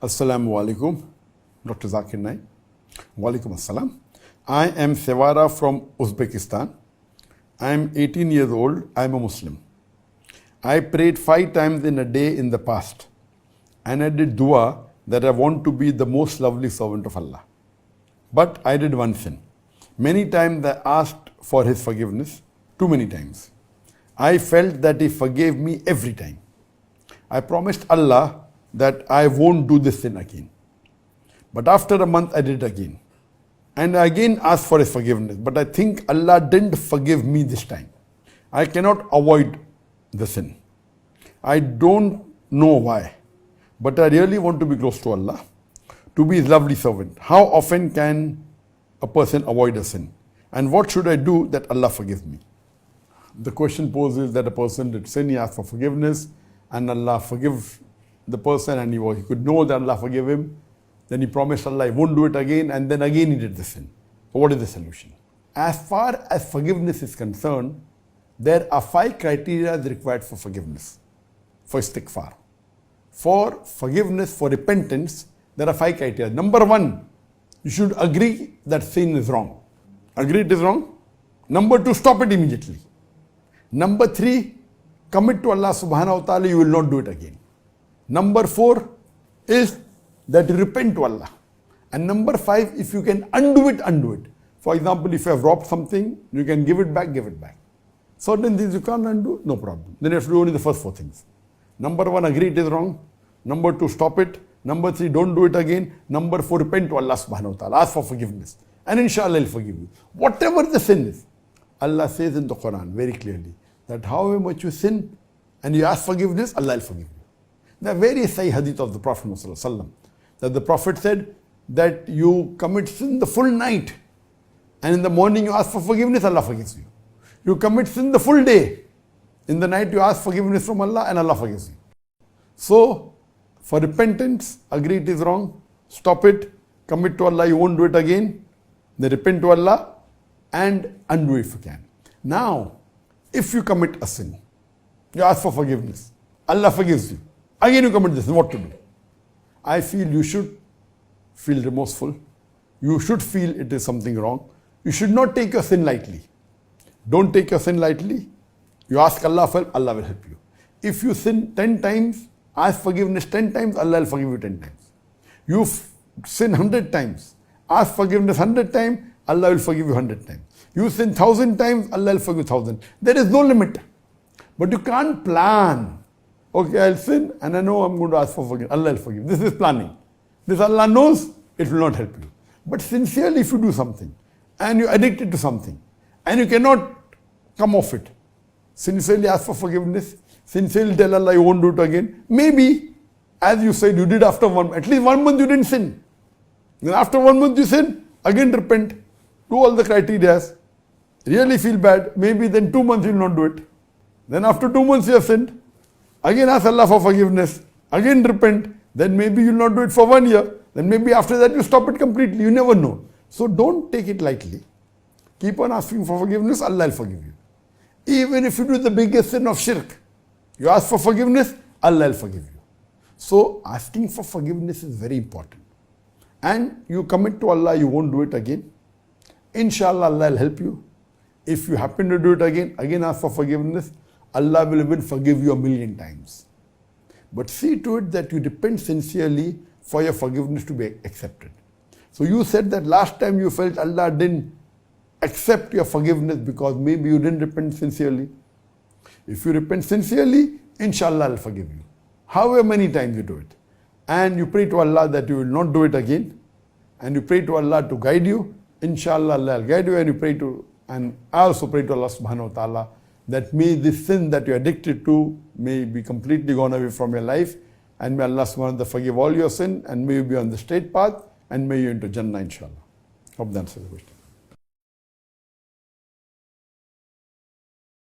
Assalamu alaikum, Dr. Jakir Naik. Walaikum assalam. I am Sevara from Uzbekistan. I am 18 years old. I am a Muslim. I prayed 5 times in a day in the past, and I did dua that I want to be the most lovely servant of Allah. But I did one sin. Many times I asked for His forgiveness, too many times. I felt that He forgave me every time. I promised Allah that I won't do this sin again. But after a month I did it again. And I again asked for His forgiveness. But I think Allah didn't forgive me this time. I cannot avoid the sin. I don't know why. But I really want to be close to Allah, to be His lovely servant. How often can a person avoid a sin? And what should I do that Allah forgive me? The question poses that a person did sin, he asked for forgiveness, and Allah forgive the person, and he could know that Allah forgive him. Then he promised Allah he won't do it again, and then again he did the sin. So what is the solution? As far as forgiveness is concerned, there are 5 criteria required for forgiveness, for istighfar. For forgiveness, for repentance, there are 5 criteria. Number 1, you should agree that sin is wrong. Agree it is wrong. Number 2, stop it immediately. Number 3, commit to Allah subhanahu wa ta'ala, you will not do it again. Number 4 is that you repent to Allah. And number 5, if you can undo it, undo it. For example, if you have robbed something, you can give it back, give it back. Certain things you can't undo, no problem. Then you have to do only the first 4 things. Number 1, agree it is wrong. Number 2, stop it. Number 3, don't do it again. Number 4, repent to Allah subhanahu wa ta'ala. Ask for forgiveness. And inshallah He'll forgive you. Whatever the sin is, Allah says in the Quran very clearly that however much you sin and you ask forgiveness, Allah will forgive you. There are various Sahih hadith of the Prophet ﷺ, that the Prophet said that you commit sin the full night, and in the morning you ask for forgiveness, Allah forgives you. You commit sin the full day, in the night you ask forgiveness from Allah, and Allah forgives you. So, for repentance, agree it is wrong, stop it, commit to Allah, you won't do it again, then repent to Allah, and undo if you can. Now, if you commit a sin, you ask for forgiveness, Allah forgives you. Again you commit this, what to do? I feel you should feel remorseful. You should feel it is something wrong. You should not take your sin lightly. Don't take your sin lightly. You ask Allah for help, Allah will help you. If you sin 10 times, ask forgiveness 10 times, Allah will forgive you 10 times. You sin 100 times, ask forgiveness 100 times, Allah will forgive you 100 times. You sin 1,000 times, Allah will forgive you 1,000. There is no limit. But you can't plan. Okay, I'll sin and I know I'm going to ask for forgiveness. Allah will forgive. This is planning. This Allah knows, it will not help you. But sincerely, if you do something and you're addicted to something and you cannot come off it, sincerely ask for forgiveness, sincerely tell Allah you won't do it again. Maybe, as you said, you did after at least 1 month you didn't sin. Then after 1 month you sin, again repent, do all the criteria, really feel bad, maybe then 2 months you will not do it. Then after 2 months you have sinned, again ask Allah for forgiveness, again repent, then maybe you will not do it for 1 year, then maybe after that you stop it completely, you never know. So don't take it lightly. Keep on asking for forgiveness, Allah will forgive you. Even if you do the biggest sin of shirk, you ask for forgiveness, Allah will forgive you. So asking for forgiveness is very important. And you commit to Allah, you won't do it again. Inshallah, Allah will help you. If you happen to do it again ask for forgiveness, Allah will even forgive you 1,000,000 times. But see to it that you repent sincerely for your forgiveness to be accepted. So you said that last time you felt Allah didn't accept your forgiveness because maybe you didn't repent sincerely. If you repent sincerely, inshallah I'll forgive you. However many times you do it. And you pray to Allah that you will not do it again. And you pray to Allah to guide you. Inshallah Allah will guide you, and I also pray to Allah subhanahu wa ta'ala that may this sin that you're addicted to may be completely gone away from your life, and may Allah subhanahu wa ta'ala forgive all your sin, and may you be on the straight path, and may you into Jannah inshallah. Hope that answers the question.